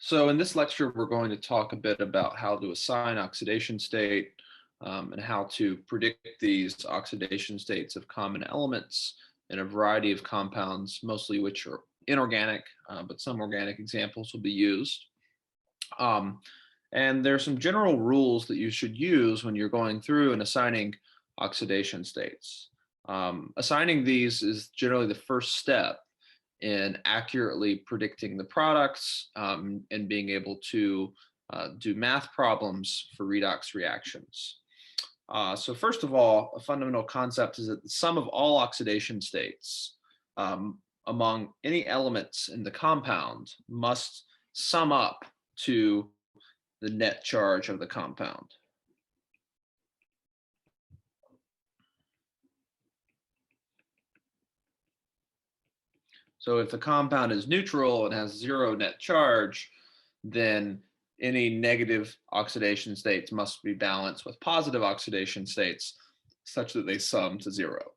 So in this lecture, we're going to talk a bit about how to assign oxidation state and how to predict these oxidation states of common elements in a variety of compounds, mostly which are inorganic, but some organic examples will be used. Um, and there are some general rules that you should use when you're going through and assigning oxidation states. Assigning these is generally the first step in accurately predicting the products and being able to do math problems for redox reactions. So first of all, a fundamental concept is that the sum of all oxidation states among any elements in the compound must sum up to the net charge of the compound. So if the compound is neutral and has zero net charge, then any negative oxidation states must be balanced with positive oxidation states such that they sum to zero.